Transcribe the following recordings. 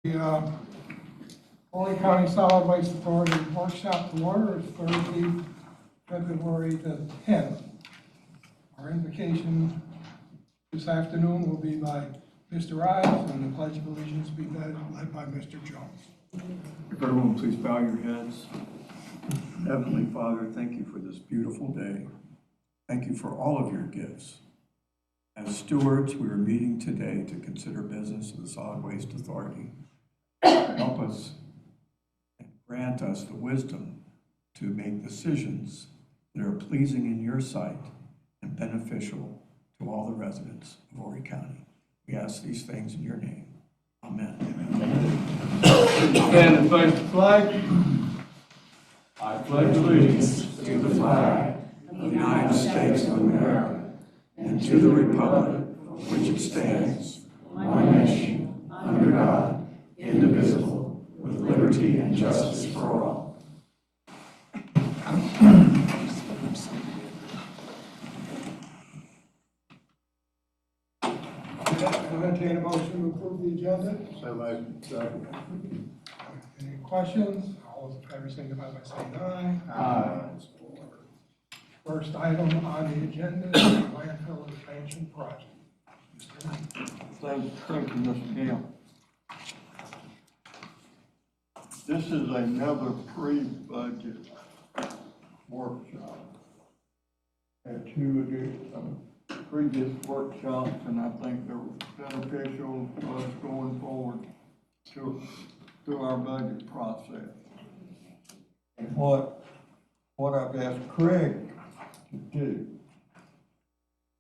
The Horry County Solid Waste Authority Workshop to order is Thursday, February the 10th. Our invocation this afternoon will be by Mr. Ives, and the Pledge of Allegiance will be led by Mr. Jones. If everyone please bow your heads. Heavenly Father, thank you for this beautiful day. Thank you for all of your gifts. As stewards, we are meeting today to consider business of the Solid Waste Authority. Help us and grant us the wisdom to make decisions that are pleasing in your sight and beneficial to all the residents of Horry County. We ask these things in your name. Amen. Stand and face the flag. I pledge allegiance To the flag of the United States of America and to the republic for which it stands, one nation, under God, indivisible, with liberty and justice for all. I'll entertain a motion to approve the agenda. So moved. Any questions? All those in favor signify by saying aye. Aye. First item on the agenda is the landfill expansion project. Mr. Knight. Thank you, Mr. Gale. This is another pre-budget workshop. Had two previous workshops, and I think they're beneficial for us going forward through our budget process. And what I've asked Craig to do,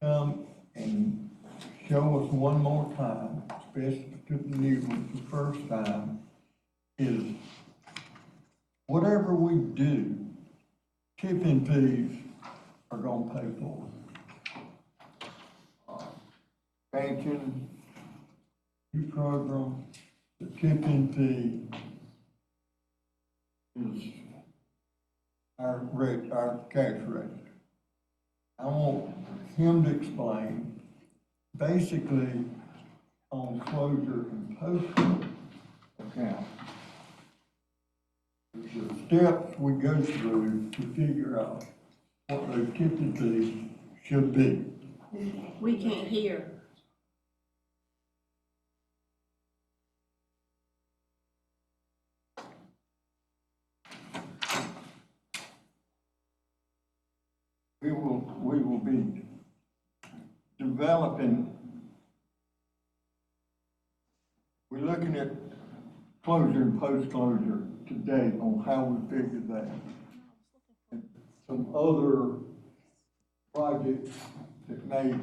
come and show us one more time, especially to the new ones the first time, is whatever we do, tipping fees are gonna pay for it. Pension, new program, the tipping fee is our rate, our cash rate. I want him to explain, basically, on closure and post account, the steps we go through to figure out what those tipping fees should be. We can't hear. We will be developing, we're looking at closure and post-closure today on how we figure that. And some other projects that may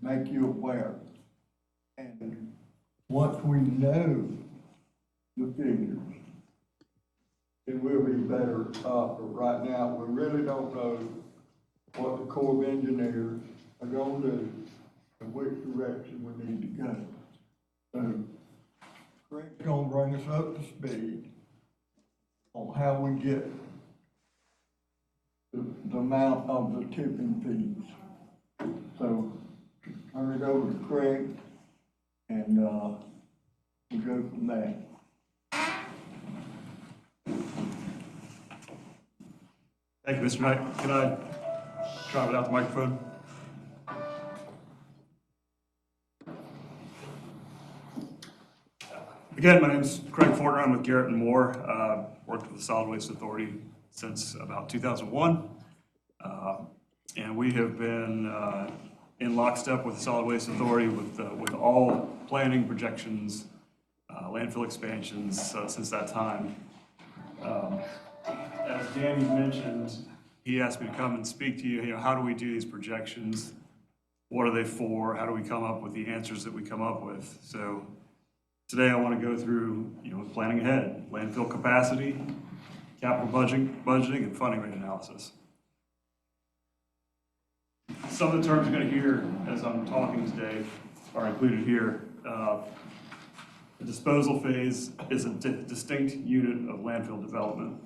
make you aware. And once we know the figures, then we'll be better off. But right now, we really don't know what the Corps of Engineers are gonna do and which direction we need to go. So Craig's gonna bring us up to speed on how we get the amount of the tipping fees. So turn it over to Craig and, we'll go from there. Thank you, Mr. Knight. Can I try without the microphone? Again, my name is Craig Fortner. I'm with Garrett and Moore. Worked with the Solid Waste Authority since about 2001. And we have been in lockstep with the Solid Waste Authority with all planning projections, landfill expansions since that time. As Danny mentioned, he asked me to come and speak to you, how do we do these projections? What are they for? How do we come up with the answers that we come up with? So today I want to go through, planning ahead, landfill capacity, capital budgeting, and funding rate analysis. Some of the terms you're going to hear as I'm talking today are included here. The disposal phase is a distinct unit of landfill development.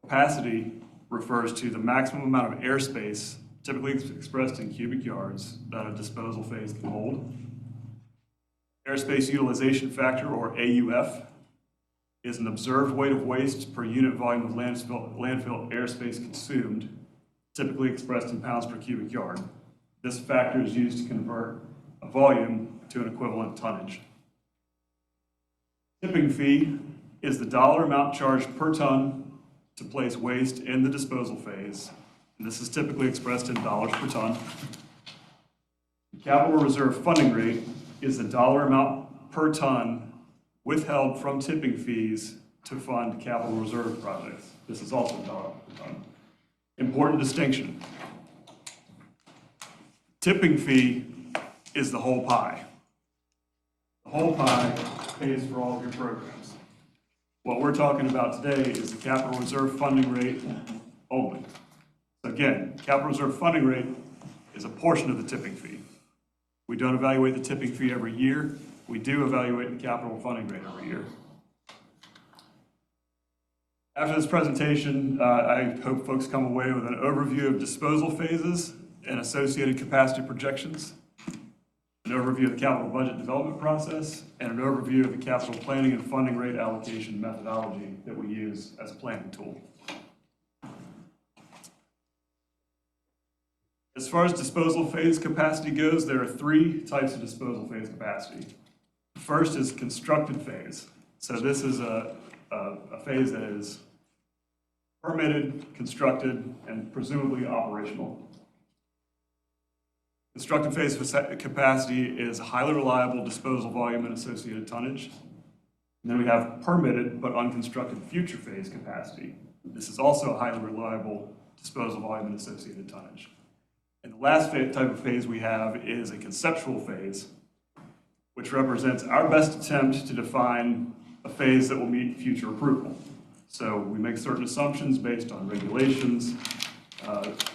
Capacity refers to the maximum amount of airspace, typically expressed in cubic yards, that a disposal phase can hold. Airspace utilization factor, or AUF, is an observed weight of waste per unit volume of landfill airspace consumed, typically expressed in pounds per cubic yard. This factor is used to convert a volume to an equivalent tonnage. Tipping fee is the dollar amount charged per ton to place waste in the disposal phase, and this is typically expressed in dollars per ton. The capital reserve funding rate is the dollar amount per ton withheld from tipping fees to fund capital reserve projects. This is also dollar per ton. Important distinction. Tipping fee is the whole pie. The whole pie pays for all of your programs. What we're talking about today is the capital reserve funding rate only. So again, capital reserve funding rate is a portion of the tipping fee. We don't evaluate the tipping fee every year. We do evaluate the capital funding rate every year. After this presentation, I hope folks come away with an overview of disposal phases and associated capacity projections, an overview of the capital budget development process, and an overview of the capital planning and funding rate allocation methodology that we use as a planning tool. As far as disposal phase capacity goes, there are three types of disposal phase capacity. The first is constructed phase. So this is a phase that is permitted, constructed, and presumably operational. Constructed phase capacity is highly reliable disposal volume and associated tonnage. And then we have permitted but unconstructed future phase capacity. This is also a highly reliable disposal volume and associated tonnage. And the last type of phase we have is a conceptual phase, which represents our best attempt to define a phase that will meet future approval. So we make certain assumptions based on regulations,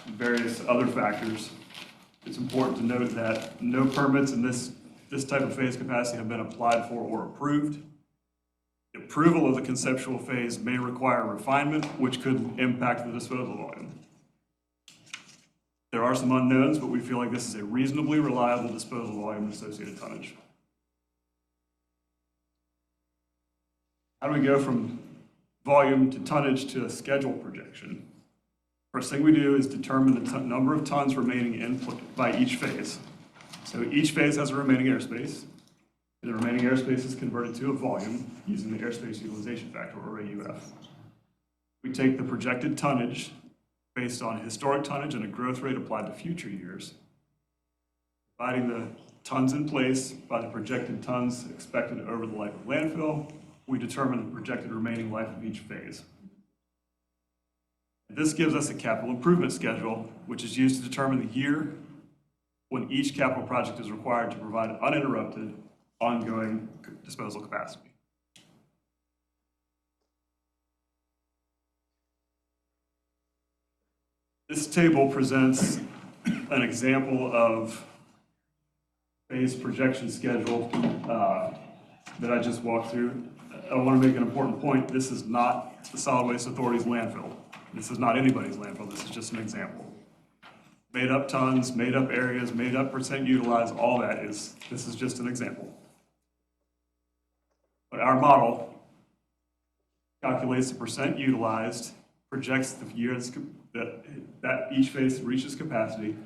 various other factors. It's important to note that no permits in this type of phase capacity have been applied for or approved. The approval of the conceptual phase may require refinement, which could impact the disposal volume. There are some unknowns, but we feel like this is a reasonably reliable disposal volume and associated tonnage. How do we go from volume to tonnage to a schedule projection? First thing we do is determine the number of tons remaining in by each phase. So each phase has a remaining airspace, and the remaining airspace is converted to a volume using the airspace utilization factor, or AUF. We take the projected tonnage based on historic tonnage and a growth rate applied to future years, dividing the tons in place by the projected tons expected over the life of landfill. We determine the projected remaining life of each phase. This gives us a capital improvement schedule, which is used to determine the year when each capital project is required to provide uninterrupted, ongoing disposal capacity. This table presents an example of phase projection schedule that I just walked through. I want to make an important point. This is not the Solid Waste Authority's landfill. This is not anybody's landfill. This is just an example. Made up tons, made up areas, made up percent utilized, all that this is just an example. But our model calculates the percent utilized, projects the years that each phase reaches capacity,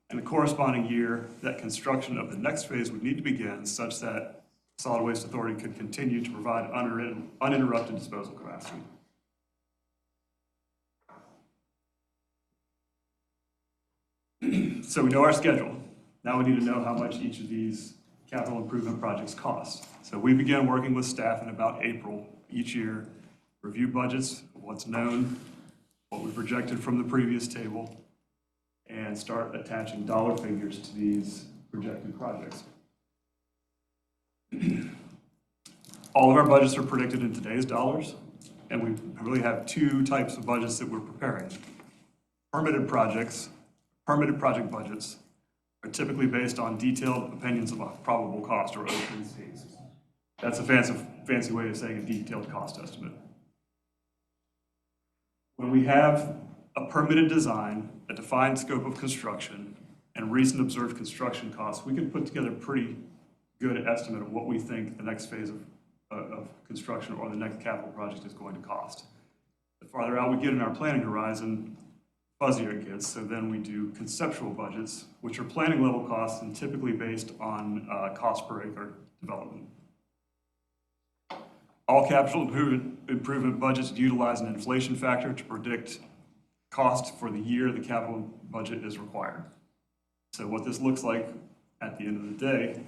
and the corresponding year that construction of the next phase would need to begin such that Solid Waste Authority could continue to provide uninterrupted disposal capacity. So we know our schedule. Now we need to know how much each of these capital improvement projects cost. So we begin working with staff in about April each year, review budgets of what's known, what we projected from the previous table, and start attaching dollar figures to these projected projects. All of our budgets are predicted in today's dollars, and we really have two types of budgets that we're preparing. Permitted project budgets are typically based on detailed opinions of a probable cost, or OPCs. That's a fancy way of saying a detailed cost estimate. When we have a permitted design, a defined scope of construction, and recent observed construction costs, we can put together pretty good estimate of what we think the next phase of construction or the next capital project is going to cost. The farther out we get in our planning horizon, fuzzier it gets. So then we do conceptual budgets, which are planning level costs and typically based on cost per acre development. All capital improvement budgets utilize an inflation factor to predict cost for the year the capital budget is required. So what this looks like at the end of the day,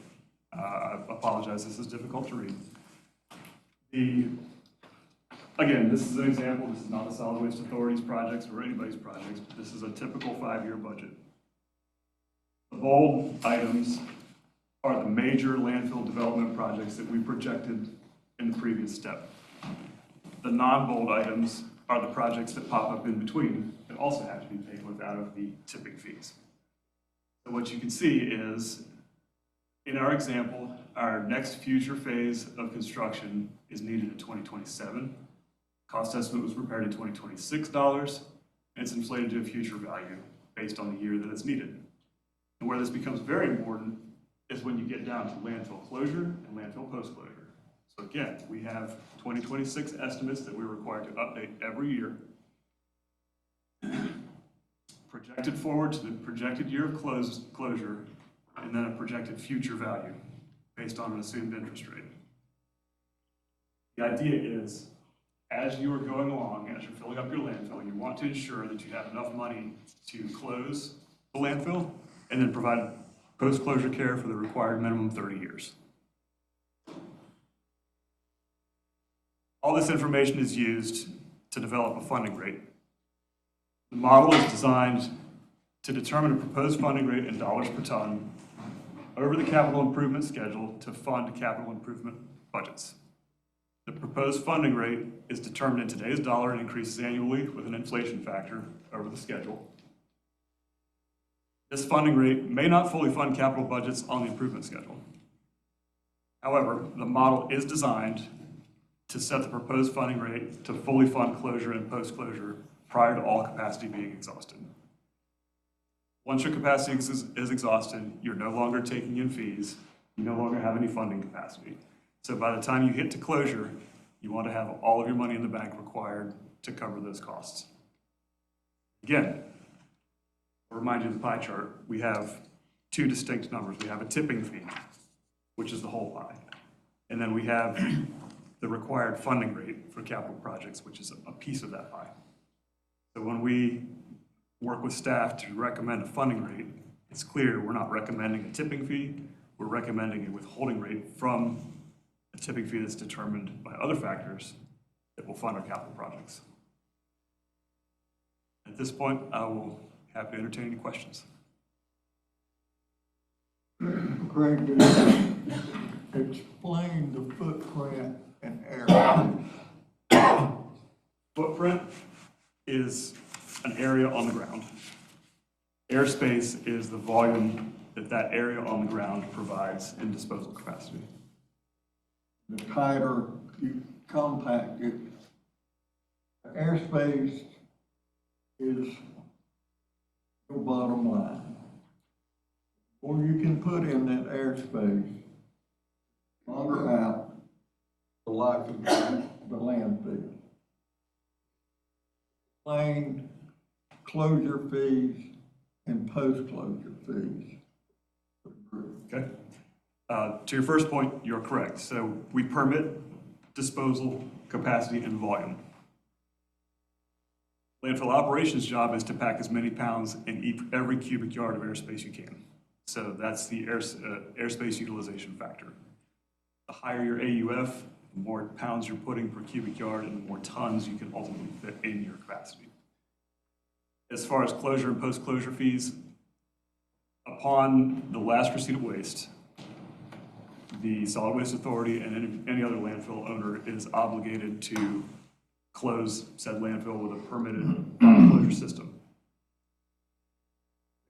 I apologize, this is difficult to read. Again, this is an example. This is not the Solid Waste Authority's projects or anybody's projects. But this is a typical 5-year budget. The bold items are the major landfill development projects that we projected in the previous step. The non-bold items are the projects that pop up in between that also have to be paid with out of the tipping fees. So what you can see is, in our example, our next future phase of construction is needed in 2027. Cost estimate was prepared in $2026, and it's inflated to a future value based on the year that it's needed. And where this becomes very important is when you get down to landfill closure and landfill post-closure. So again, we have 2026 estimates that we're required to update every year, projected forward to the projected year of closure, and then a projected future value based on an assumed interest rate. The idea is, as you are going along, as you're filling up your landfill, you want to ensure that you have enough money to close the landfill and then provide post-closure care for the required minimum 30 years. All this information is used to develop a funding rate. The model is designed to determine a proposed funding rate in dollars per ton over the capital improvement schedule to fund capital improvement budgets. The proposed funding rate is determined in today's dollar and increases annually with an inflation factor over the schedule. This funding rate may not fully fund capital budgets on the improvement schedule. However, the model is designed to set the proposed funding rate to fully fund closure and post-closure prior to all capacity being exhausted. Once your capacity is exhausted, you're no longer taking in fees, you no longer have any funding capacity. So by the time you hit to closure, you want to have all of your money in the bank required to cover those costs. Again, I'll remind you of the pie chart. We have two distinct numbers. We have a tipping fee, which is the whole pie. And then we have the required funding rate for capital projects, which is a piece of that pie. So when we work with staff to recommend a funding rate, it's clear we're not recommending a tipping fee. We're recommending a withholding rate from a tipping fee that's determined by other factors that will fund our capital projects. At this point, I will happy to entertain any questions. Craig, could you explain the footprint and area? Footprint is an area on the ground. Airspace is the volume that that area on the ground provides in disposal capacity. The tighter you compact it, the airspace is your bottom line. Or you can put in that airspace, longer out the life of the landfill. Plain closure fees and post-closure fees. Okay? To your first point, you're correct. So we permit disposal capacity and volume. Landfill operations job is to pack as many pounds in every cubic yard of airspace you can. So that's the airspace utilization factor. The higher your AUF, the more pounds you're putting per cubic yard and the more tons you can ultimately fit in your capacity. As far as closure and post-closure fees, upon the last receipt of waste, the Solid Waste Authority and any other landfill owner is obligated to close said landfill with a permitted final closure system.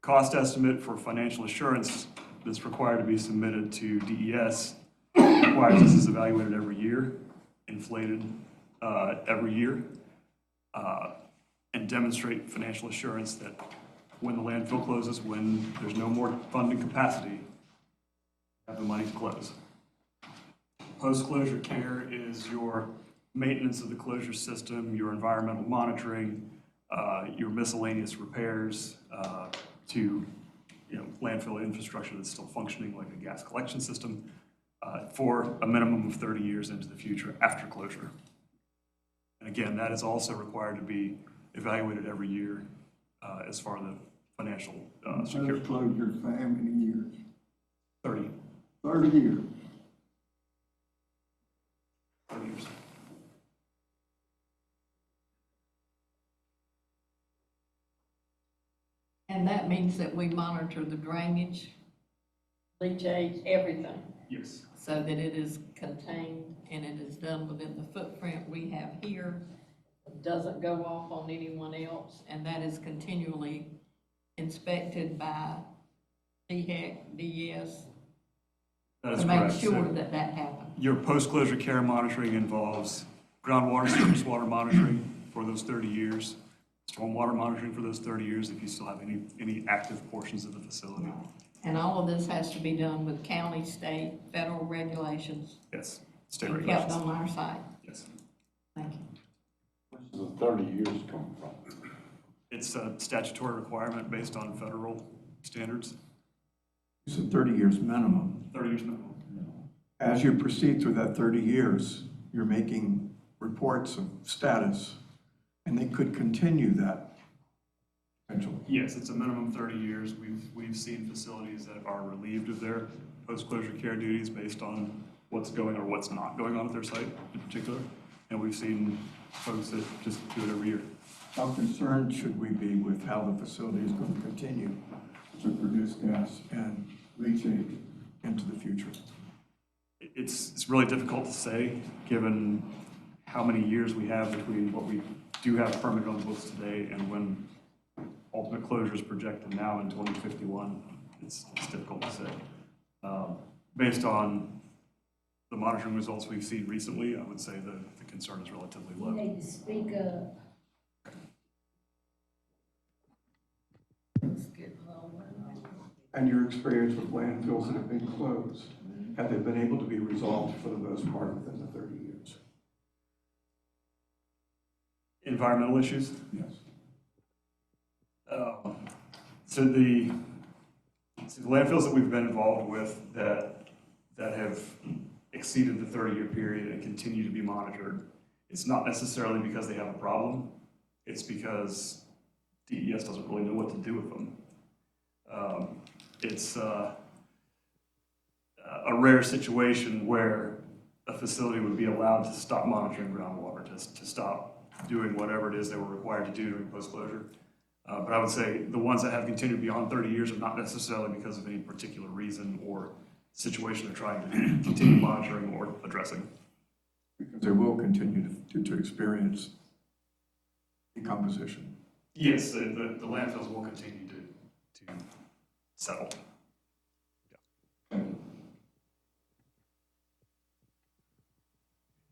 Cost estimate for financial assurance that's required to be submitted to DES requires this is evaluated every year, inflated every year, and demonstrate financial assurance that when the landfill closes, when there's no more funding capacity, have the money to close. Post-closure care is your maintenance of the closure system, your environmental monitoring, your miscellaneous repairs to landfill infrastructure that's still functioning like a gas collection system for a minimum of 30 years into the future after closure. And again, that is also required to be evaluated every year as far as the financial security. Post-closure for how many years? 30 30 years. years. And that means that we monitor the drainage leachate, everything. Yes. so that it is contained and it is done within the footprint we have here, doesn't go off on anyone else, and that is continually inspected by DHEC, DES, That is to make correct. sure So that that happens. your post-closure care monitoring involves groundwater, surface water monitoring for those 30 years, stormwater monitoring for those 30 years if you still have any active portions of the facility. And all of this has to be done with county, state, federal regulations, Yes, state and kept regulations. on our site. Yes. Thank you. Where's the 30 years come from? It's a statutory requirement based on federal standards, You said 30 years minimum. 30 years minimum. As you proceed through that 30 years, you're making reports of status, and they could continue that potentially. Yes, it's a minimum 30 years. We've seen facilities that are relieved of their post-closure care duties based on what's going or what's not going on at their site in particular. And we've seen folks that just do it every year. How concerned should we be with how the facility is going to continue to produce gas and leachate into the future? It's really difficult to say, given how many years we have between what we do have permitted on the books today and when ultimate closure is projected now in 2051. It's difficult to say. Based on the monitoring results we've seen recently, I would say the concern is relatively You low. need to speak up. And your experience with landfills that have been closed, have they been able to be resolved for the most part within the 30 years? Environmental issues. Yes. So the landfills that we've been involved with that have exceeded the 30-year period and continue to be monitored, it's not necessarily because they have a problem. It's because DES doesn't really know what to do with them. It's a rare situation where a facility would be allowed to stop monitoring groundwater, to stop doing whatever it is they were required to do during post-closure. But I would say the ones that have continued beyond 30 years are not necessarily because of any particular reason or situation they're trying to continue monitoring or addressing. Because they will continue to experience decomposition. Yes, the landfills will continue to settle.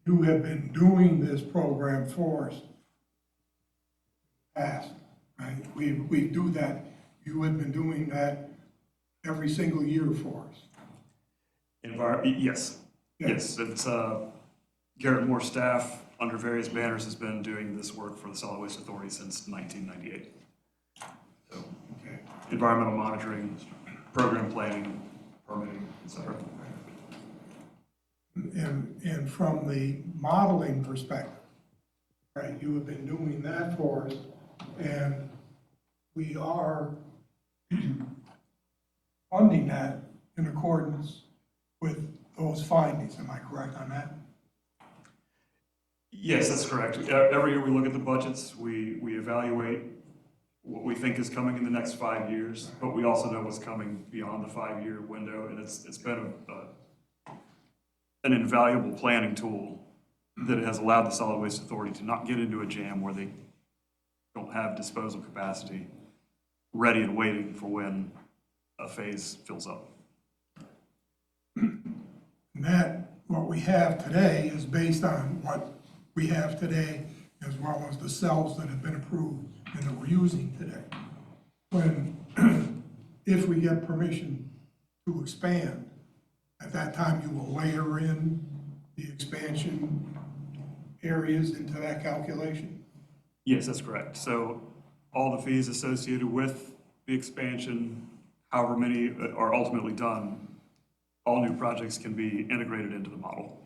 You have been doing this program for us past, right? We do that, you have been doing that every single year for us. Yes, yes, it's Garrett Moore staff under various banners has been doing this work for the Solid Waste Authority since 1998. So, Okay. environmental monitoring, program planning, permitting, et cetera. And from the modeling perspective, right, you have been doing that for us, and we are funding that in accordance with those findings. Am I correct on that? Yes, that's correct. Every year we look at the budgets, we evaluate what we think is coming in the next 5 years, but we also know what's coming beyond the 5-year window, and it's been an invaluable planning tool that has allowed the Solid Waste Authority to not get into a jam where they don't have disposal capacity ready and waiting for when a phase fills up. And that, what we have today is based on what we have today, as well as the cells that have been approved and that we're using today. When, if we get permission to expand, At that time, you will layer in the expansion areas into that calculation? Yes, that's correct. So all the fees associated with the expansion, however many are ultimately done, all new projects can be integrated into the model.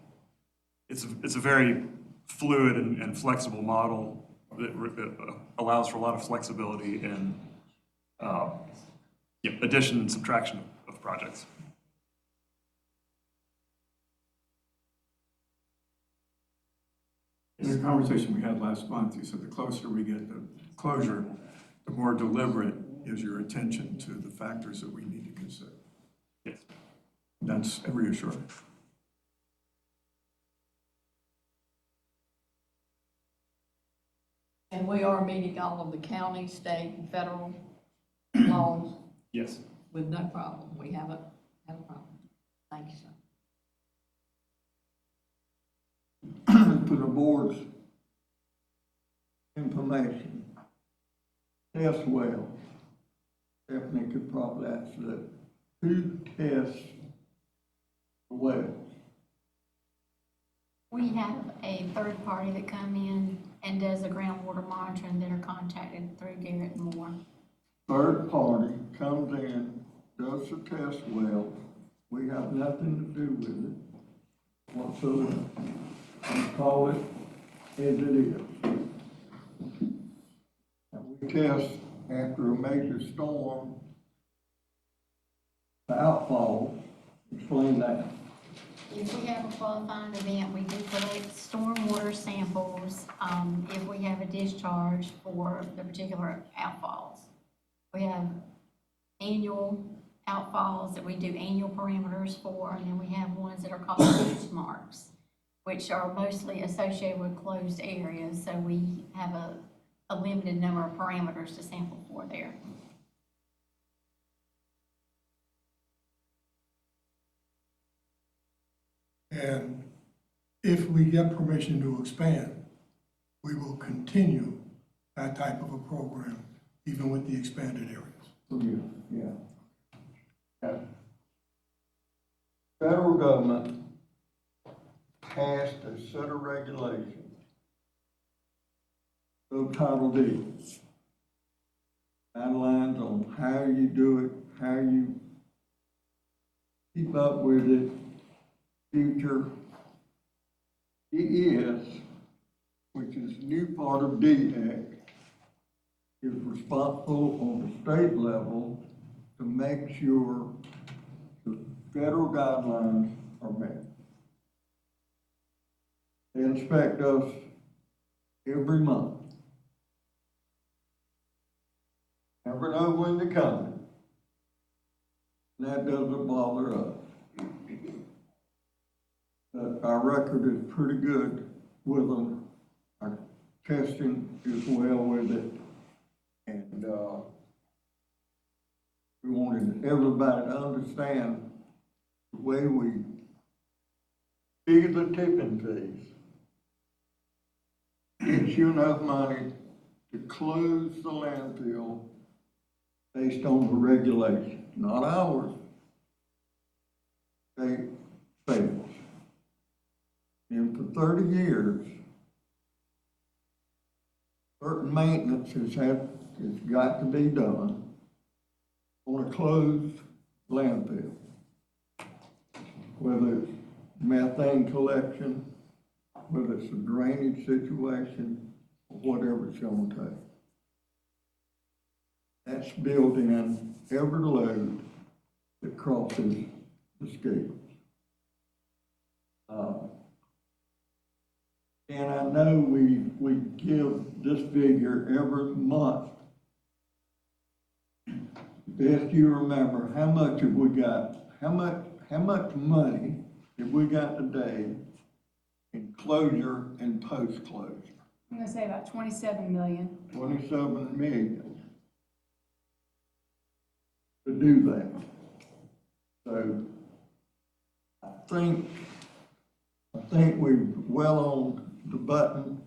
It's a very fluid and flexible model that allows for a lot of flexibility in addition and subtraction of projects. In the conversation we had last month, you said the closer we get to closure, the more deliberate is your attention to the factors that we need to consider. Yes. That's reassuring. And we are meeting all of the county, state, and federal laws Yes. with no problem. We haven't had a problem. Thank you, sir. For the board's information, test well, Stephanie could probably answer that. Who tests the wells? We have a third party that come in and does the groundwater monitoring that are contacted through Garrett and Moore. Third party comes in, does the test well, we have nothing to do with it whatsoever. We call it as it is. And we test after a major storm, the outfall, explain that. If we have a qualifying event, we do collect stormwater samples, if we have a discharge for the particular outfalls. We have annual outfalls that we do annual parameters for, and then we have ones that are called benchmarks, which are mostly associated with closed areas, so we have a limited number of parameters to sample for there. And if we get permission to expand, we will continue that type of a program, even with the expanded areas. Yeah. Federal government passed a set of regulations, subtitle D, guidelines on how you do it, how you keep up with it, future. DES, which is a new part of DEC, is responsible on the state level to make sure the federal guidelines are met. They inspect us every month. Never know when they're coming. That doesn't bother us. But our record is pretty good with them. Our testing is well with it. And, we wanted everybody to understand the way we figure the tipping fees. Gets you enough money to close the landfill based on the regulations, not ours. State fails. And for 30 years, certain maintenance has got to be done on a closed landfill. Whether it's methane collection, whether it's a drainage situation, or whatever it's gonna take. That's built in every load that crosses the scales. And I know we give this figure every month. Best you remember, how much have we got? How much money have we got today in closure and post-closure? I'm gonna say about 27 million. 27 million to do that. So I think we're well on the button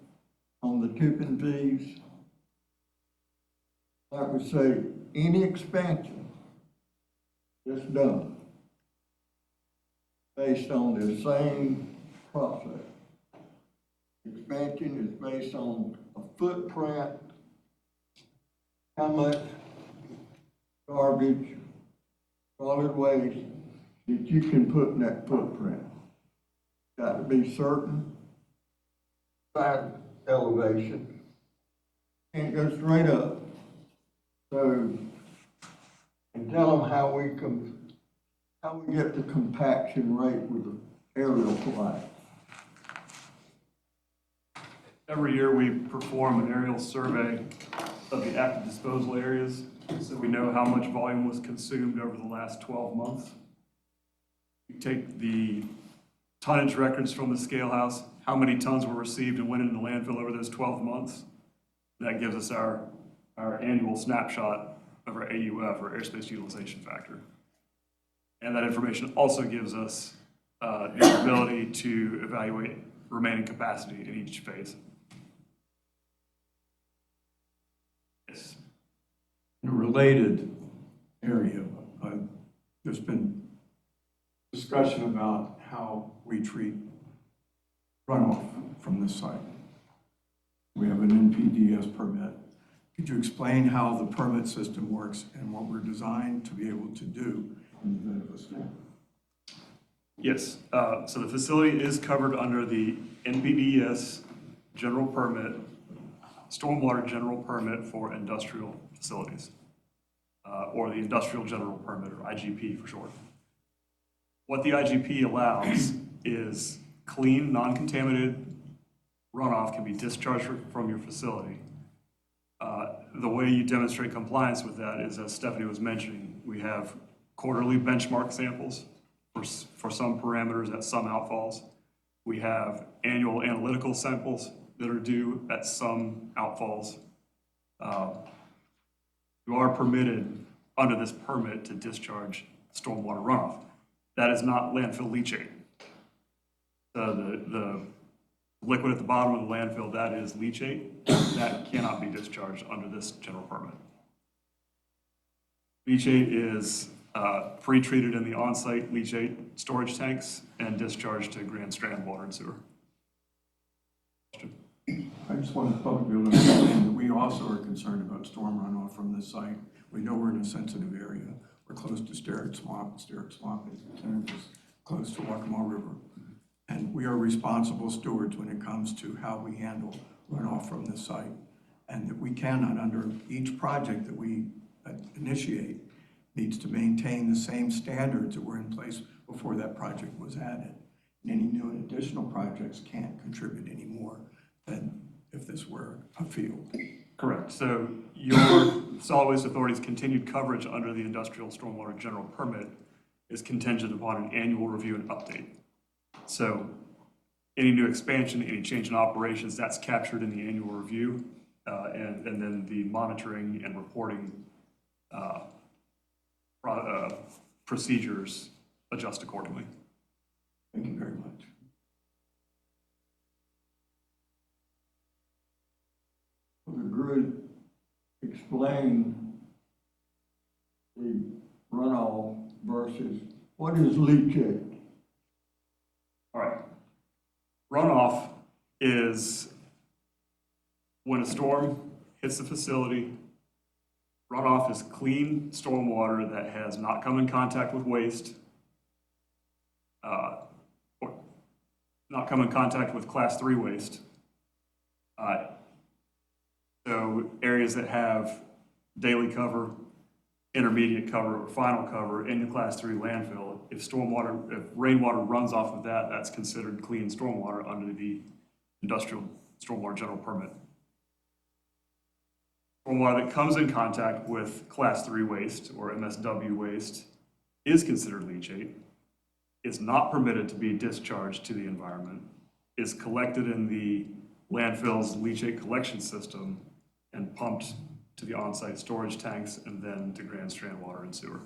on the tipping fees. Like we say, any expansion that's done based on the same process. Expansion is based on a footprint, how much garbage, solid waste that you can put in that footprint. Got to be certain side elevation, can't go straight up. So, and tell them how we get the compaction rate with the aerial flight. Every year, we perform an aerial survey of the active disposal areas, so we know how much volume was consumed over the last 12 months. We take the tonnage records from the scale house, how many tons were received and went into the landfill over those 12 months. That gives us our annual snapshot of our AUF, or airspace utilization factor. And that information also gives us the ability to evaluate remaining capacity in each phase. Yes. In a related area, there's been discussion about how we treat runoff from this site. We have an NPDES permit. Could you explain how the permit system works and what we're designed to be able to do in the event of a storm? Yes, so the facility is covered under the NPDES general permit, stormwater general permit for industrial facilities, or the industrial general permit, or IGP for short. What the IGP allows is clean, non-contaminated runoff can be discharged from your facility. The way you demonstrate compliance with that is, as Stephanie was mentioning, we have quarterly benchmark samples for some parameters at some outfalls. We have annual analytical samples that are due at some outfalls. You are permitted under this permit to discharge stormwater runoff. That is not landfill leachate. The liquid at the bottom of the landfill, that is leachate. That cannot be discharged under this general permit. Leachate is pre-treated in the on-site leachate storage tanks and discharged to Grand Strand Water and Sewer. I just want the public to be able to understand that we also are concerned about storm runoff from this site. We know we're in a sensitive area. We're close to Sterritt Swamp. Sterritt Swamp is close to Waccamaw River. And we are responsible stewards when it comes to how we handle runoff from this site. And that we cannot, under each project that we initiate, needs to maintain the same standards that were in place before that project was added. And any new and additional projects can't contribute any more than if this were a field. Correct. So your Solid Waste Authority's continued coverage under the Industrial Stormwater General Permit is contingent upon an annual review and update. So any new expansion, any change in operations, that's captured in the annual review, and then the monitoring and reporting procedures adjust accordingly. Thank you very much. The group explain the runoff versus what is leachate? All right. Runoff is when a storm hits the facility. Runoff is clean stormwater that has not come in contact with waste, or not come in contact with Class 3 waste. So areas that have daily cover, intermediate cover, or final cover in the Class 3 landfill, if rainwater runs off of that, that's considered clean stormwater under the Industrial Stormwater General Permit. Stormwater that comes in contact with Class 3 waste, or MSW waste, is considered leachate, is not permitted to be discharged to the environment, is collected in the landfill's leachate collection system, and pumped to the on-site storage tanks and then to Grand Strand Water and Sewer.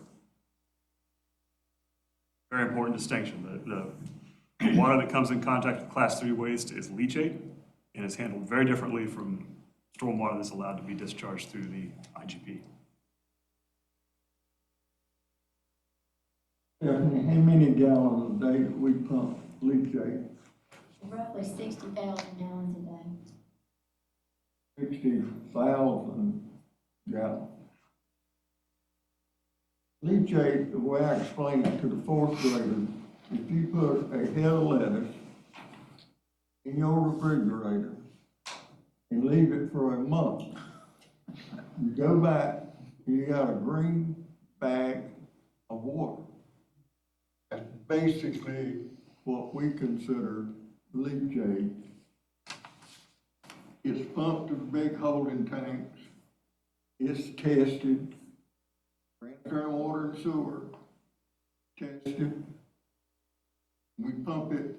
Very important distinction. The water that comes in contact with Class 3 waste is leachate and is handled very differently from stormwater that's allowed to be discharged through the IGP. Stephanie? how many gallons a day do we pump leachate? Roughly 60,000 gallons a day. 60,000 gallons. Leachate, the way I explained it to the fourth graders, if you put a head of lettuce in your refrigerator and leave it for a month, you go back, you got a green bag of water. That's basically what we consider leachate. It's pumped to big holding tanks. It's tested. Grand Water and Sewer tested. We pump it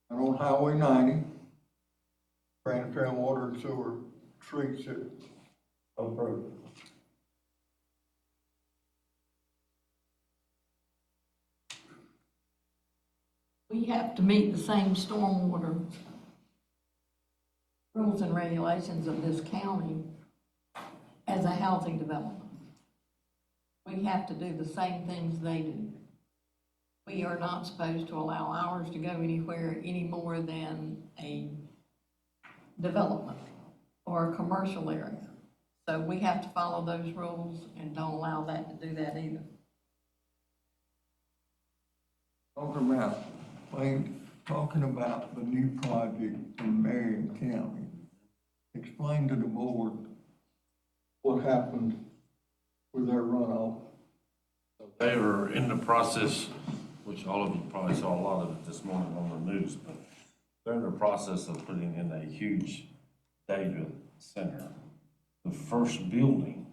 out on Highway 90. Grand Water and Sewer treats it. Approved. We have to meet the same stormwater rules and regulations of this county as a housing development. We have to do the same things they do. We are not supposed to allow ours to go anywhere any more than a development or a commercial area. So we have to follow those rules and don't allow that to do that either. Talking about the new project in Marion County. Explain to the board what happened with their runoff. They were in the process, which all of you probably saw a lot of it this morning on the news, but they're in the process of putting in a huge data center. The first building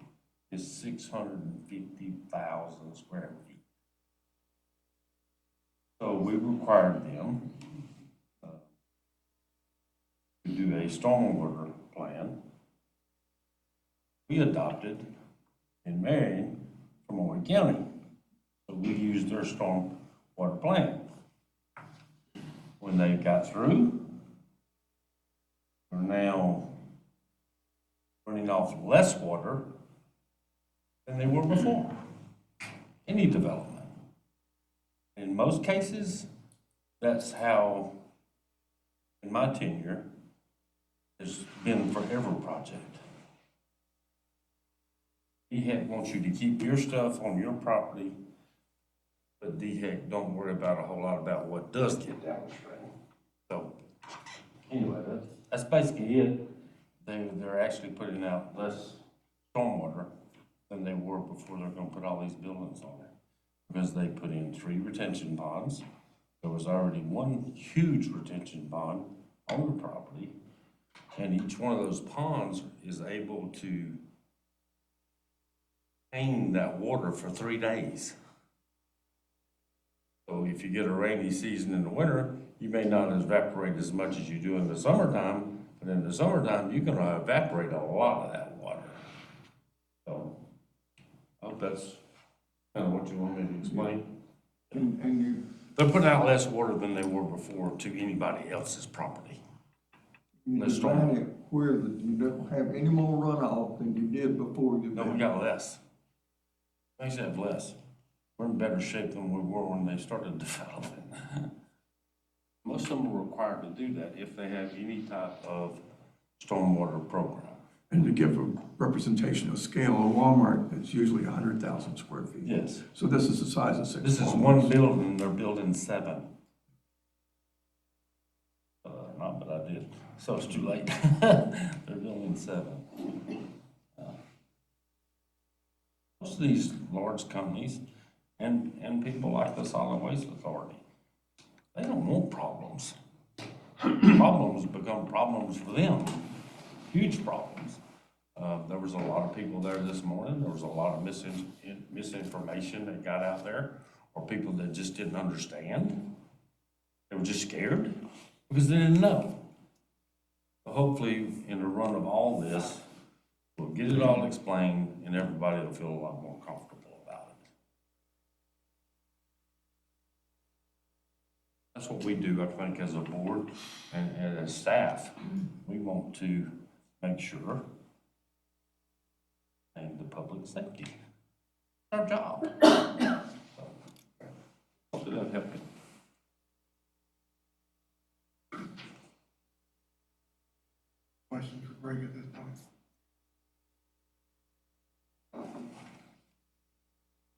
is 650,000 square feet. So we required them to do a stormwater plan. We adopted in Marion from Owen County. So we used their stormwater plan. When they got through, we're now running off less water than they were before. Any development. In most cases, that's how, in my tenure, it's been for every project. DHEC wants you to keep your stuff on your property, but DHEC don't worry about a whole lot about what does get downstream. So, anyway, that's basically it. They're actually putting out less stormwater than they were before they're gonna put all these buildings on there. Because they put in 3 retention ponds. There was already 1 huge retention pond on the property. And each one of those ponds is able to contain that water for 3 days. So if you get a rainy season in the winter, you may not evaporate as much as you do in the summertime, but in the summertime, you're gonna evaporate a lot of that water. So, I hope that's kind of what you want me to explain. And you, They're putting out less water than they were before to anybody else's property. you Let's design it where that you don't have any more runoff than you did before you. No, we got less. We should have less. We're in better shape than we were when they started developing. Most of them are required to do that if they have any type of stormwater program. And to give a representation of scale, a Walmart is usually 100,000 square feet. Yes. So this is the size of 6 This is Walmarts. 1 building, they're building 7. Not, but I did, so it's too late. They're building 7. Most of these large companies and people like the Solid Waste Authority, they don't want problems. Problems become problems for them, huge problems. There was a lot of people there this morning. There was a lot of misinformation that got out there, or people that just didn't understand. They were just scared because they didn't know. So hopefully, in the run of all this, we'll get it all explained and everybody will feel a lot more comfortable about it. That's what we do, I think, as a board and as staff. We want to make sure and the public safety. Our job. That'd help it. Questions for Greg at this point?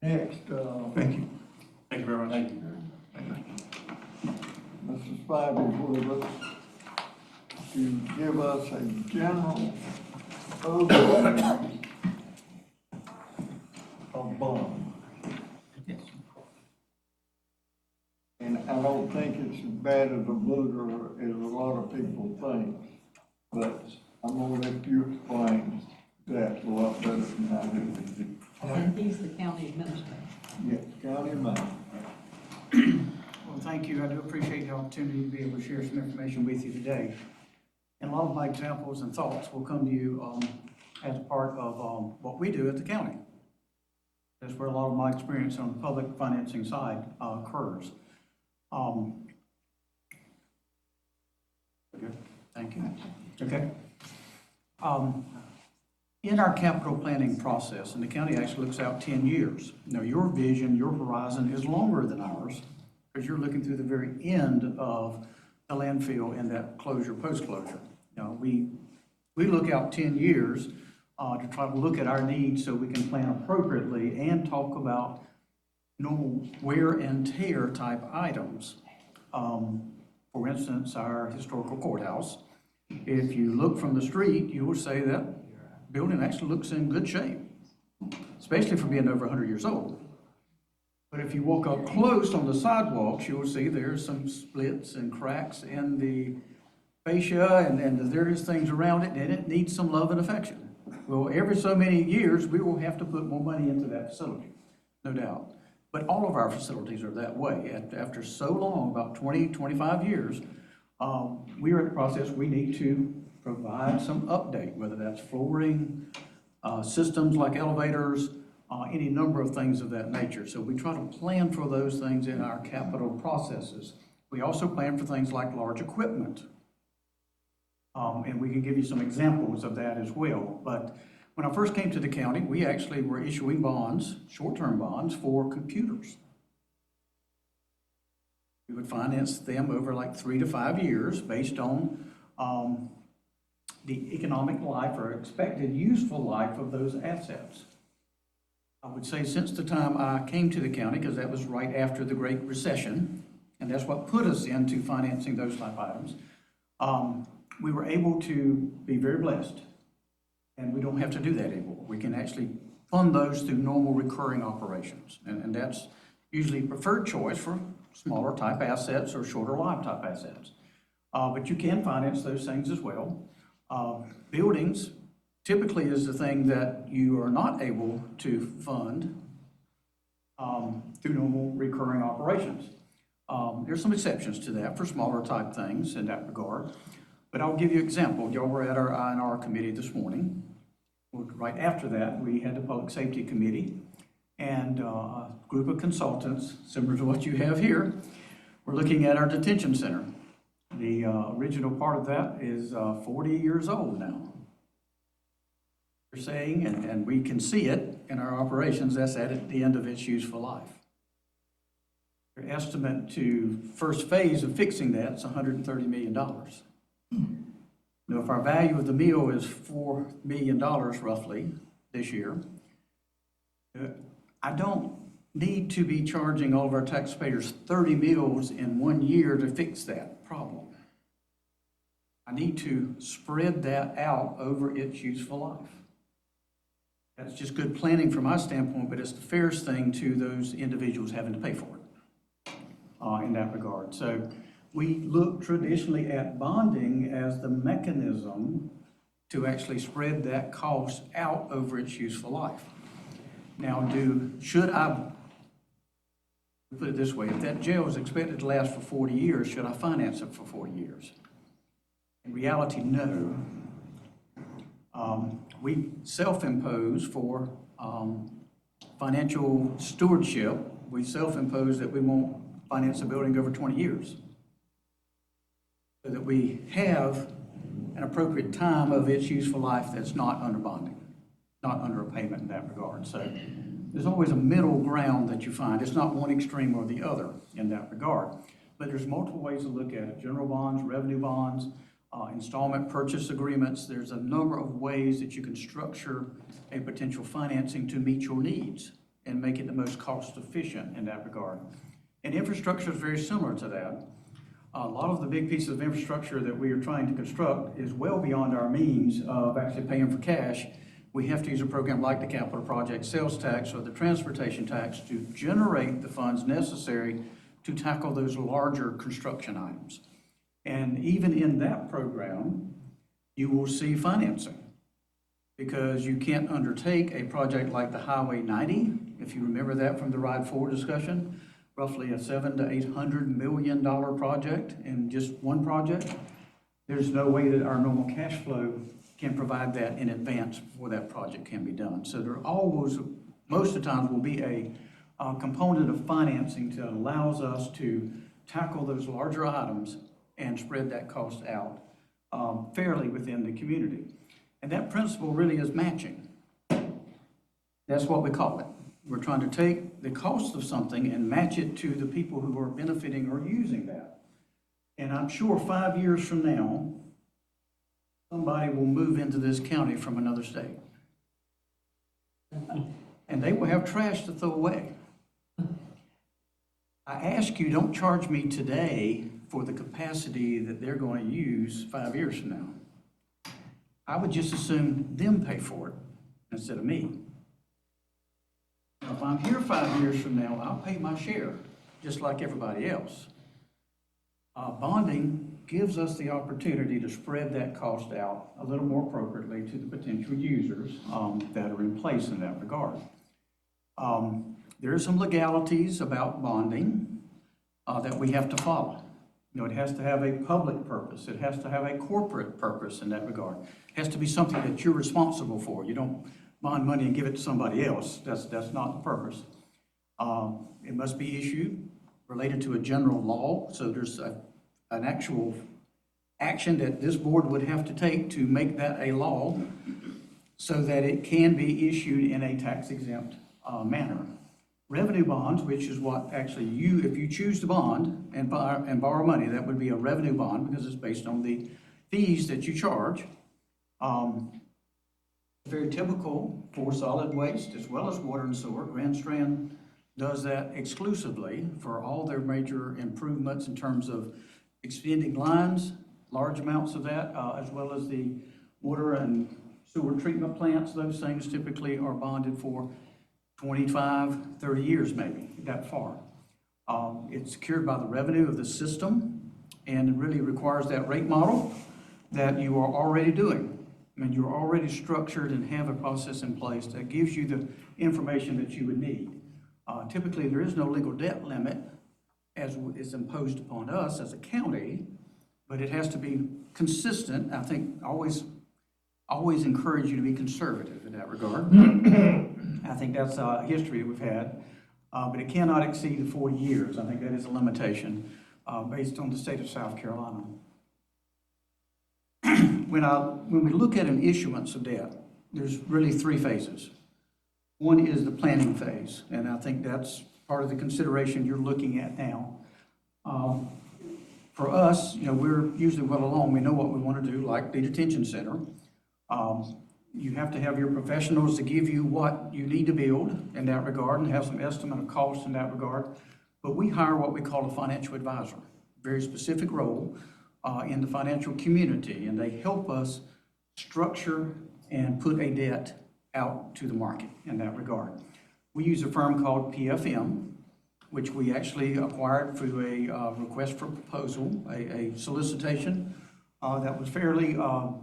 Next, Thank you. Thank you very much. Thank you. Mr. Spivey with us to give us a general overview of bond. And I don't think it's as bad as a booger as a lot of people think, but I'm gonna let you explain that a lot better than I do. And he's the county administrator. Yes, county man. Well, thank you. I do appreciate the opportunity to be able to share some information with you today. And a lot of my examples and thoughts will come to you as part of what we do at the county. That's where a lot of my experience on the public financing side occurs. Okay, thank you. Okay. In our capital planning process, and the county actually looks out 10 years. Now, your vision, your horizon is longer than ours, because you're looking through the very end of the landfill and that closure, post-closure. Now, we look out 10 years to try to look at our needs so we can plan appropriately and talk about normal wear and tear type items. For instance, our historical courthouse. If you look from the street, you will say that building actually looks in good shape, especially for being over 100 years old. But if you walk up close on the sidewalks, you will see there's some splits and cracks in the fascia and the various things around it, and it needs some love and affection. Well, every so many years, we will have to put more money into that facility, no doubt. But all of our facilities are that way. After so long, about 20, 25 years, we are in the process, we need to provide some update, whether that's flooring, systems like elevators, any number of things of that nature. So we try to plan for those things in our capital processes. We also plan for things like large equipment. And we can give you some examples of that as well. But when I first came to the county, we actually were issuing bonds, short-term bonds for computers. We would finance them over like 3 to 5 years based on the economic life or expected useful life of those assets. I would say since the time I came to the county, because that was right after the Great Recession, and that's what put us into financing those type items, we were able to be very blessed. And we don't have to do that anymore. We can actually fund those through normal recurring operations. And that's usually preferred choice for smaller type assets or shorter life type assets. But you can finance those things as well. Buildings typically is the thing that you are not able to fund through normal recurring operations. There's some exceptions to that for smaller type things in that regard. But I'll give you an example. Y'all were at our I&R committee this morning. Right after that, we had the Public Safety Committee and a group of consultants, similar to what you have here. We're looking at our detention center. The original part of that is 40 years old now. We're saying, and we can see it in our operations, that's at the end of its useful life. Your estimate to first phase of fixing that is $130 million. Now, if our value of the mill is $4 million roughly this year, I don't need to be charging all of our taxpayers 30 mills in 1 year to fix that problem. I need to spread that out over its useful life. That's just good planning from my standpoint, but it's the fairest thing to those individuals having to pay for it in that regard. So we look traditionally at bonding as the mechanism to actually spread that cost out over its useful life. Now, should I put it this way, if that jail is expected to last for 40 years, should I finance it for 40 years? In reality, no. We self-impose for financial stewardship, we self-impose that we won't finance a building over 20 years. So that we have an appropriate time of its useful life that's not under bonding, not under a payment in that regard. So there's always a middle ground that you find. It's not one extreme or the other in that regard. But there's multiple ways to look at it. General bonds, revenue bonds, installment purchase agreements. There's a number of ways that you can structure a potential financing to meet your needs and make it the most cost efficient in that regard. And infrastructure is very similar to that. A lot of the big pieces of infrastructure that we are trying to construct is well beyond our means of actually paying for cash. We have to use a program like the capital project sales tax or the transportation tax to generate the funds necessary to tackle those larger construction items. And even in that program, you will see financing, because you can't undertake a project like the Highway 90, if you remember that from the Ride Forward discussion, roughly a $700 to $800 million project in just one project. There's no way that our normal cash flow can provide that in advance before that project can be done. So there always, most of the times, will be a component of financing that allows us to tackle those larger items and spread that cost out fairly within the community. And that principle really is matching. That's what we call it. We're trying to take the cost of something and match it to the people who are benefiting or using that. And I'm sure 5 years from now, somebody will move into this county from another state. And they will have trash to throw away. I ask you, don't charge me today for the capacity that they're going to use 5 years from now. I would just assume them pay for it instead of me. Now, if I'm here 5 years from now, I'll pay my share, just like everybody else. Bonding gives us the opportunity to spread that cost out a little more appropriately to the potential users that are in place in that regard. There are some legalities about bonding that we have to follow. You know, it has to have a public purpose. It has to have a corporate purpose in that regard. It has to be something that you're responsible for. You don't bond money and give it to somebody else. That's not the purpose. It must be issued related to a general law. So there's an actual action that this board would have to take to make that a law so that it can be issued in a tax-exempt manner. Revenue bonds, which is what actually if you choose to bond and borrow money, that would be a revenue bond because it's based on the fees that you charge. Very typical for solid waste as well as water and sewer. Grand Strand does that exclusively for all their major improvements in terms of extending lines, large amounts of that, as well as the water and sewer treatment plants. Those things typically are bonded for 25, 30 years maybe, that far. It's secured by the revenue of the system and it really requires that rate model that you are already doing. I mean, you're already structured and have a process in place that gives you the information that you would need. Typically, there is no legal debt limit as is imposed upon us as a county, but it has to be consistent. I think always encourage you to be conservative in that regard. I think that's a history that we've had, but it cannot exceed the 40 years. I think that is a limitation based on the state of South Carolina. When we look at an issuance of debt, there's really three phases. One is the planning phase, and I think that's part of the consideration you're looking at now. For us, you know, we're usually well along. We know what we want to do, like the detention center. You have to have your professionals to give you what you need to build in that regard and have some estimate of cost in that regard. But we hire what we call a financial advisor, very specific role in the financial community, and they help us structure and put a debt out to the market in that regard. We use a firm called PFM, which we actually acquired through a request for proposal, a solicitation that was fairly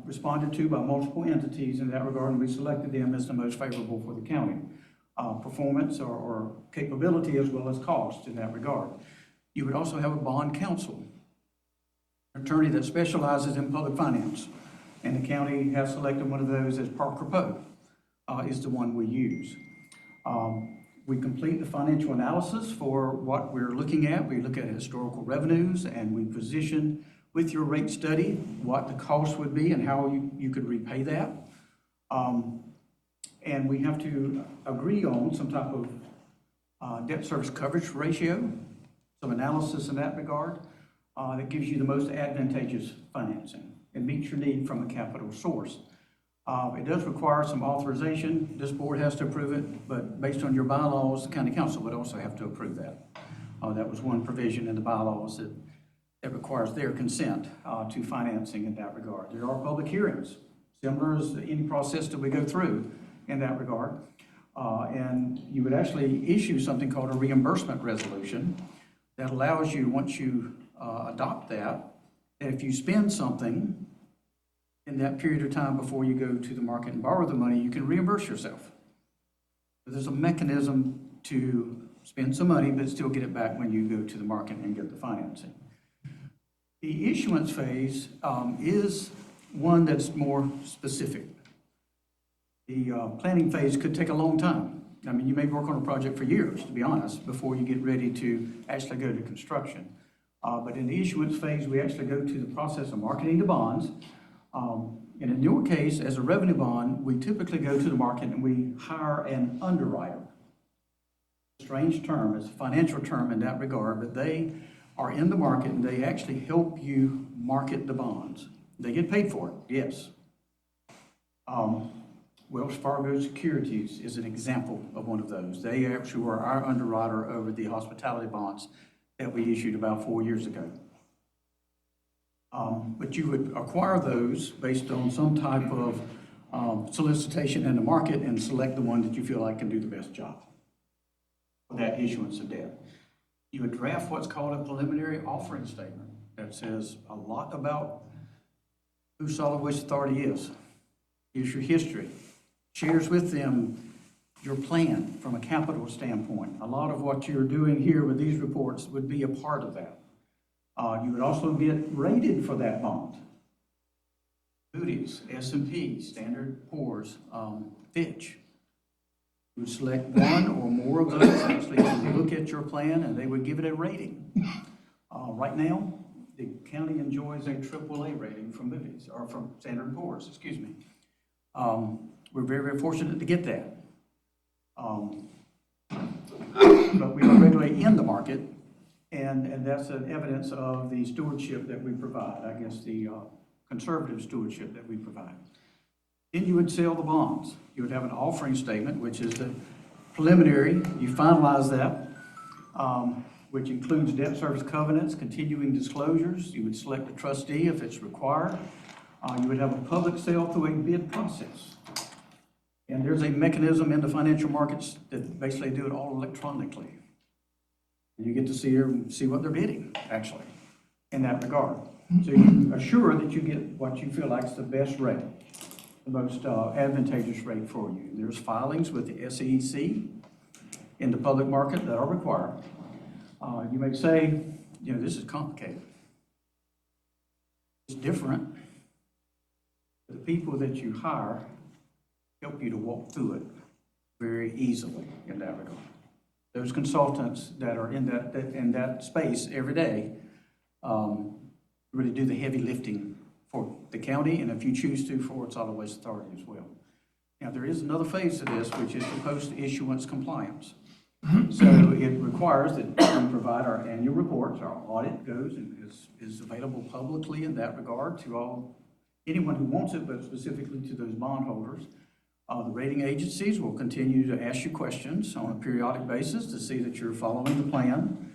responded to by multiple entities in that regard, and we selected them as the most favorable for the county. Performance or capability as well as cost in that regard. You would also have a bond counsel, an attorney that specializes in public finance, and the county has selected one of those as Parker Poe is the one we use. We complete the financial analysis for what we're looking at. We look at historical revenues and we position with your rate study what the cost would be and how you could repay that. And we have to agree on some type of debt service coverage ratio, some analysis in that regard, that gives you the most advantageous financing and meets your need from a capital source. It does require some authorization. This board has to approve it, but based on your bylaws, the county council would also have to approve that. That was one provision in the bylaws that requires their consent to financing in that regard. There are public hearings, similar as any process that we go through in that regard. And you would actually issue something called a reimbursement resolution that allows you, once you adopt that if you spend something in that period of time before you go to the market and borrow the money, you can reimburse yourself. There's a mechanism to spend some money, but still get it back when you go to the market and get the financing. The issuance phase is one that's more specific. The planning phase could take a long time. I mean, you may work on a project for years, to be honest, before you get ready to actually go to construction. But in the issuance phase, we actually go to the process of marketing the bonds. And in your case, as a revenue bond, we typically go to the market and we hire an underwriter. Strange term, it's a financial term in that regard, but they are in the market and they actually help you market the bonds. They get paid for it, yes. Wells Fargo Securities is an example of one of those. They actually were our underwriter over the hospitality bonds that we issued about 4 years ago. But you would acquire those based on some type of solicitation in the market and select the one that you feel like can do the best job for that issuance of debt. You would draft what's called a preliminary offering statement that says a lot about who Solid Waste Authority is. Here's your history. Shares with them your plan from a capital standpoint. A lot of what you're doing here with these reports would be a part of that. You would also get rated for that bond. Moody's, S&P, Standard & Poor's, Fitch. You would select one or more of those actually to look at your plan and they would give it a rating. Right now, the county enjoys a AAA rating from Moody's, or from Standard & Poor's, excuse me. We're very, very fortunate to get that. But we are regularly in the market, and that's an evidence of the stewardship that we provide, I guess the conservative stewardship that we provide. Then you would sell the bonds. You would have an offering statement, which is the preliminary. You finalize that, which includes debt service covenants, continuing disclosures. You would select a trustee if it's required. You would have a public sale through a bid process. And there's a mechanism in the financial markets that basically do it all electronically. And you get to see what they're bidding, actually, in that regard. So you assure that you get what you feel like is the best rate, the most advantageous rate for you. There's filings with the SEC in the public market that are required. You may say, this is complicated. It's different. The people that you hire help you to walk through it very easily in that regard. Those consultants that are in that space every day really do the heavy lifting for the county, and if you choose to, for Solid Waste Authority as well. Now, there is another phase to this, which is the post-issuance compliance. So it requires that we provide our annual reports. Our audit goes and is available publicly in that regard to anyone who wants it, but specifically to those bondholders. The rating agencies will continue to ask you questions on a periodic basis to see that you're following the plan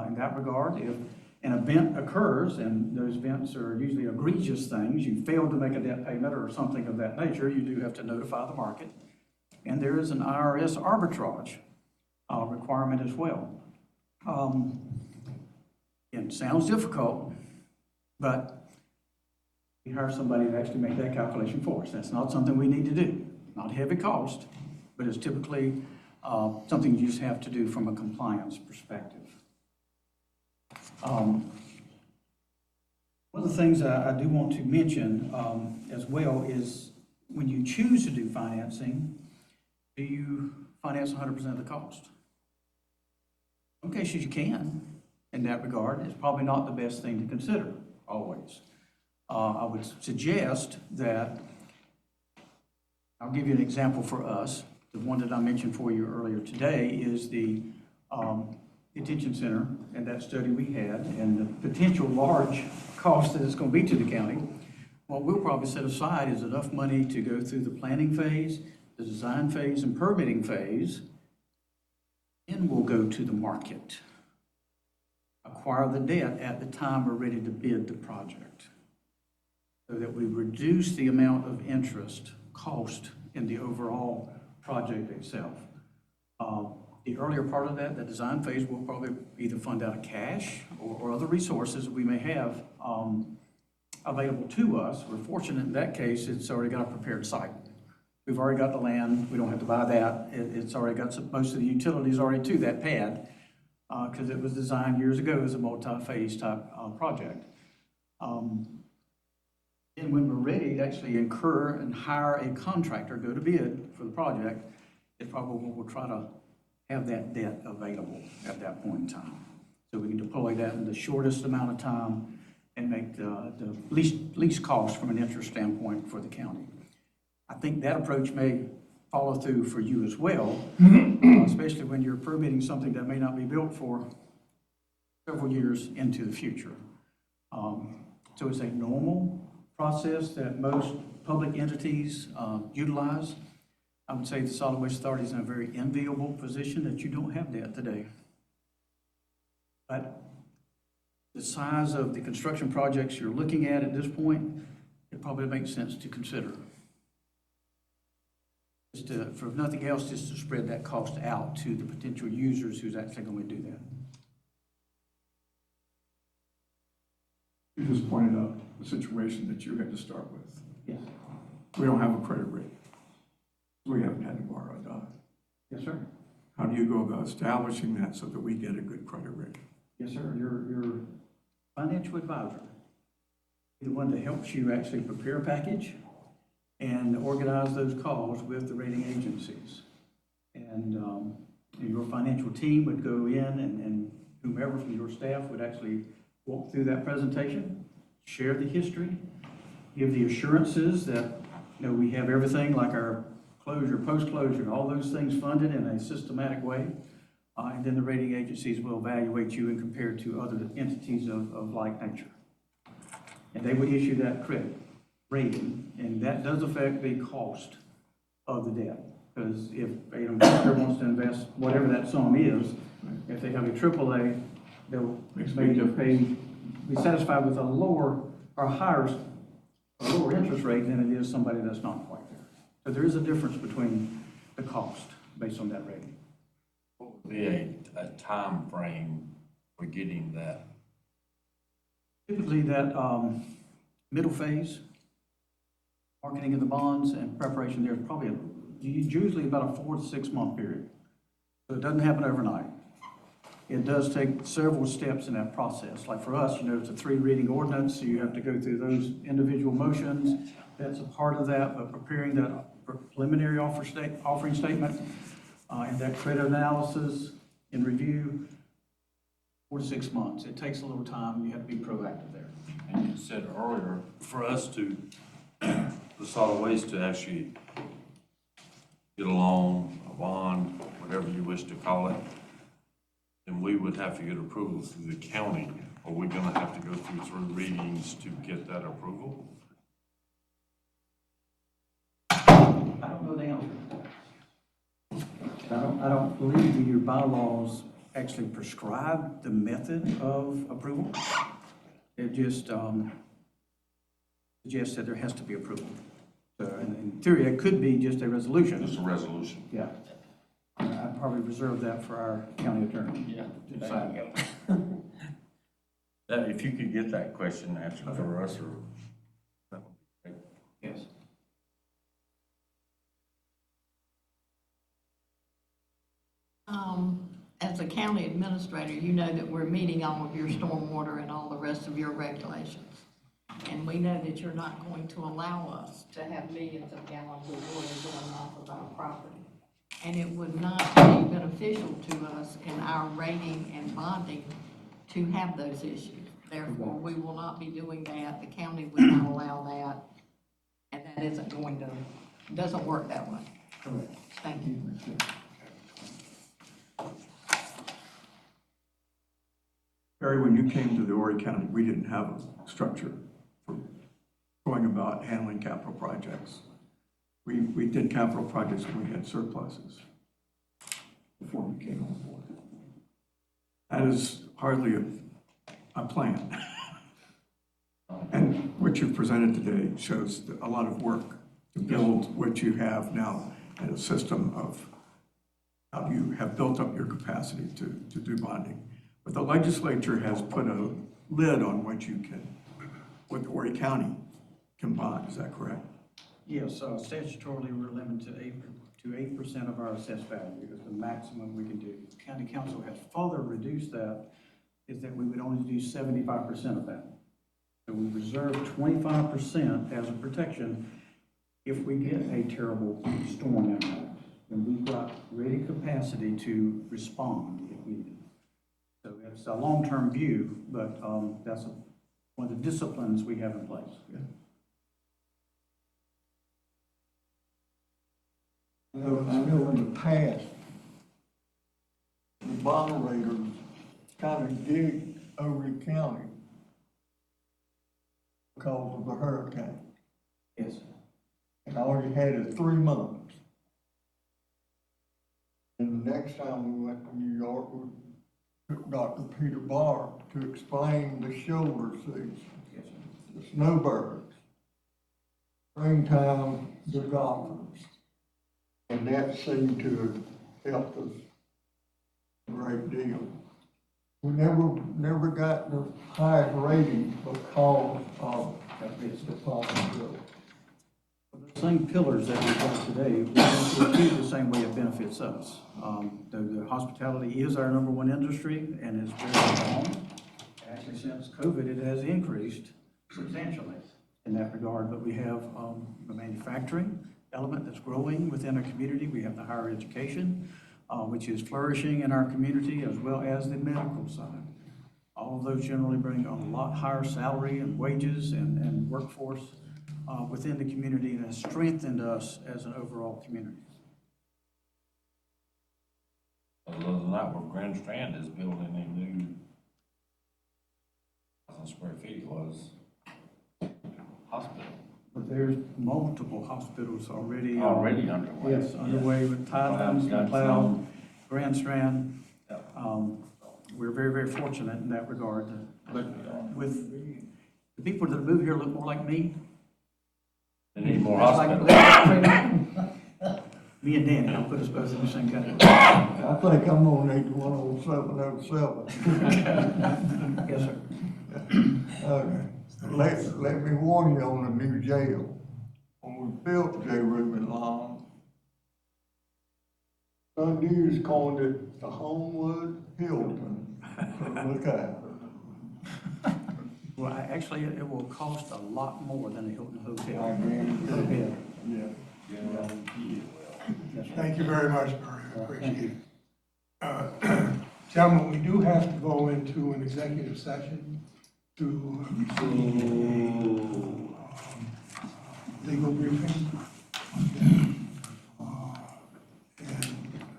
in that regard. If an event occurs, and those events are usually egregious things, you fail to make a debt payment or something of that nature, you do have to notify the market. And there is an IRS arbitrage requirement as well. It sounds difficult, but we hire somebody to actually make that calculation for us. That's not something we need to do. Not heavy cost, but it's typically something you just have to do from a compliance perspective. One of the things I do want to mention as well is when you choose to do financing, do you finance 100% of the cost? In some cases you can in that regard. It's probably not the best thing to consider always. I would suggest that I'll give you an example for us. The one that I mentioned for you earlier today is the detention center and that study we had and the potential large cost that it's going to be to the county. What we'll probably set aside is enough money to go through the planning phase, the design phase, and permitting phase. Then we'll go to the market. Acquire the debt at the time we're ready to bid the project, so that we reduce the amount of interest cost in the overall project itself. The earlier part of that, the design phase, will probably either fund out of cash or other resources we may have available to us. We're fortunate in that case, it's already got a prepared site. We've already got the land, we don't have to buy that. It's already got most of the utilities already to that pad, because it was designed years ago as a multi-phase type project. And when we're ready to actually incur and hire a contractor, go to bid for the project, it's probably we'll try to have that debt available at that point in time. So we can deploy that in the shortest amount of time and make the least cost from an interest standpoint for the county. I think that approach may follow through for you as well, especially when you're permitting something that may not be built for several years into the future. So it's a normal process that most public entities utilize. I would say the Solid Waste Authority is in a very enviable position that you don't have that today. But the size of the construction projects you're looking at this point, it probably makes sense to consider. Just to, for nothing else, just to spread that cost out to the potential users who's actually going to do that. You just pointed out the situation that you had to start with. Yes. We don't have a credit rating. We haven't had to borrow a dime. Yes, sir. How do you go about establishing that so that we get a good credit rating? Yes, sir. Your financial advisor, the one that helps you actually prepare a package and organize those calls with the rating agencies. And your financial team would go in and whomever from your staff would actually walk through that presentation, share the history, give the assurances that, you know, we have everything like our closure, post-closure, all those things funded in a systematic way. And then the rating agencies will evaluate you and compare to other entities of like nature. And they would issue that credit rating, and that does affect the cost of the debt. Because if an investor wants to invest whatever that sum is, if they have a AAA, they'll be satisfied with a lower or higher, a lower interest rate than it is somebody that's not quite there. So there is a difference between the cost based on that rating. What would be a time frame for getting that? Typically that middle phase, marketing of the bonds and preparation, there's probably usually about a 4 to 6 month period. So it doesn't happen overnight. It does take several steps in that process. Like for us, you know, it's a 3 reading ordinance, so you have to go through those individual motions. That's a part of that, but preparing that preliminary offering statement and that credit analysis and review, 4 to 6 months. It takes a little time. You have to be proactive there. And you said earlier, for us to, the solid waste to actually get a loan, a bond, whatever you wish to call it, then we would have to get approval through the county. Are we gonna have to go through 3 readings to get that approval? I don't know the answer to that. I don't believe that your bylaws actually prescribe the method of approval. It just suggests that there has to be approval. So in theory, it could be just a resolution. Just a resolution. Yeah. I'd probably reserve that for our county attorney. Yeah. to decide. If you could get that question answered for us, or that would be great. Yes. As a county administrator, you know that we're meeting all of your stormwater and all the rest of your regulations. And we know that you're not going to allow us to have millions of gallons of water going off of our property. And it would not be beneficial to us in our rating and bonding to have those issues. Therefore, we will not be doing that. The county would not allow that. And that isn't going to It doesn't work that way. Correct. Thank you. Barry, when you came to the Horry County, we didn't have a structure for going about handling capital projects. We did capital projects when we had surpluses before we came on board. That is hardly a plan. And what you've presented today shows a lot of work to build what you have now in a system of how you have built up your capacity to do bonding. But the legislature has put a lid on what the Horry County can bond, is that correct? Yes, statutorily, we're limited to 8% of our assessed value is the maximum we can do. County council has further reduced that, is that we would only do 75% of that. So we reserve 25% as a protection if we get a terrible storm impact. And we've got ready capacity to respond if needed. So it's a long-term view, but that's one of the disciplines we have in place. I know in the past, the moderators kind of digged over the county because of the hurricane. Yes. And all you had is 3 months. And the next time we went to New York, we took Dr. Peter Barr to explain the shoulder season, Yes, the snowbirds, springtime, the golfers. And that seemed to have helped us a great deal. We never got the highest rating because of the possibility. The same pillars that we have today, we benefit the same way it benefits us. The hospitality is our number one industry and it's very strong. Actually, since COVID, it has increased substantially in that regard, but we have the manufacturing element that's growing within our community. We have the higher education, which is flourishing in our community, as well as the medical side. All of those generally bring a lot higher salary and wages and workforce within the community, and has strengthened us as an overall community. Other than that, where Grand Strand is building a new 1,000 square feet it was hospital. But there's multiple hospitals already. Already underway. Yes, underway with Tidelands, Got McLeod, some. Grand Strand. We're very, very fortunate in that regard. But with the people that move here look more like me. They need more It's like- hospitals. Me and Danny, I'll put us both in the same category. I think I'm gonna need the 10707. Yes, sir. Okay. Let me warn you on the new jail. When we built J. Reuben Long, Sun News called it the Homewood Hilton. So look out. Well, actually, it will cost a lot more than a Hilton I Hotel. guarantee you. Yeah. Yeah. Thank you very much, Barry, I Thank appreciate you. it. Gentlemen, we do have to go into an executive session to legal briefing. And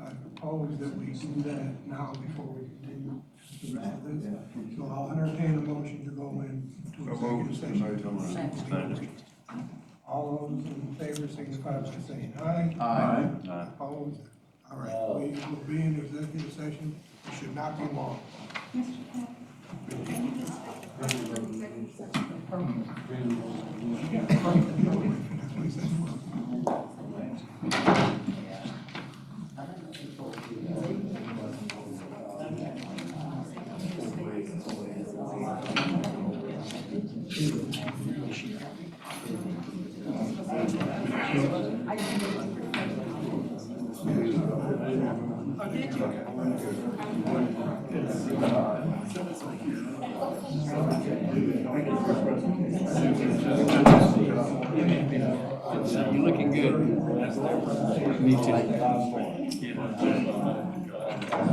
I propose that we do that now before we continue the rest of this. So I'll entertain a motion to go into executive session. All those in favor signify by saying aye. Aye. Opposed? All right, we will be in executive session. It should not be long. You're looking good. Me too.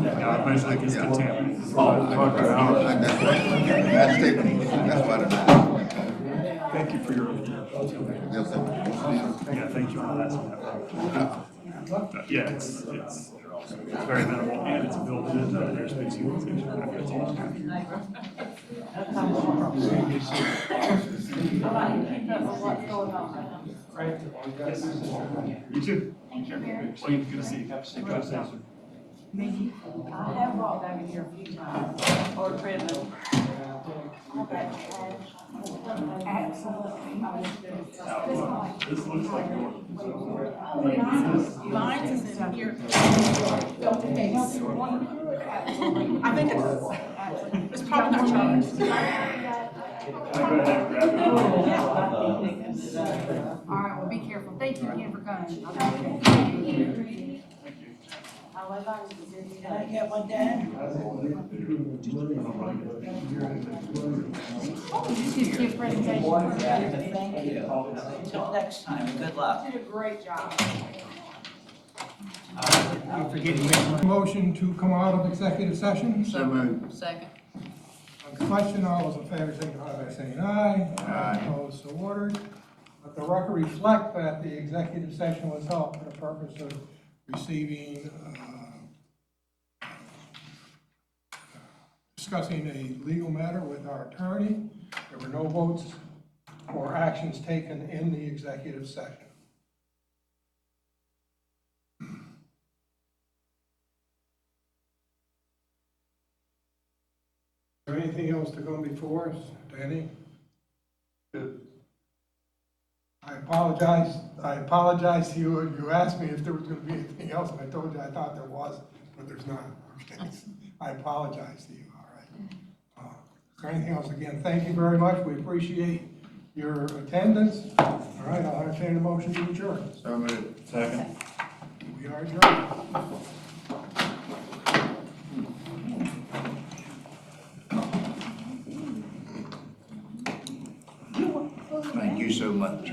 Yeah, basically it's contaminated. That's what it is. Thank you for your. Yeah, thank you for that. Yeah, it's very minimal and it's built in airspace utilization. You too. Thank you, Mayor. Well, good to see you. Drive safe, sir. I have walked over here a few times, or driven. Absolutely. This looks like yours. Mine is in here. I think it's probably not charged. All right, well, be careful. Thank you again for coming. Can I get one, Dan? Just give presentation. Thank you. Until next time, good luck. You did a great job. Don't forget to make a motion to come out of executive session. So moved. Second. On the question, all those in favor signify by saying aye. Aye. Opposed, so ordered. Let the record reflect that the executive session was held for the purpose of receiving, discussing a legal matter with our attorney. There were no votes or actions taken in the executive session. Is there anything else to come before us, Danny? I apologize to you. You asked me if there was gonna be anything else, and I told you I thought there was, but there's not. Okay, I apologize to you, all right? Is there anything else? Again, thank you very much. We appreciate your attendance. All right, I'll entertain a motion to adjourn. So moved. Second. We are adjourned. Thank you so much.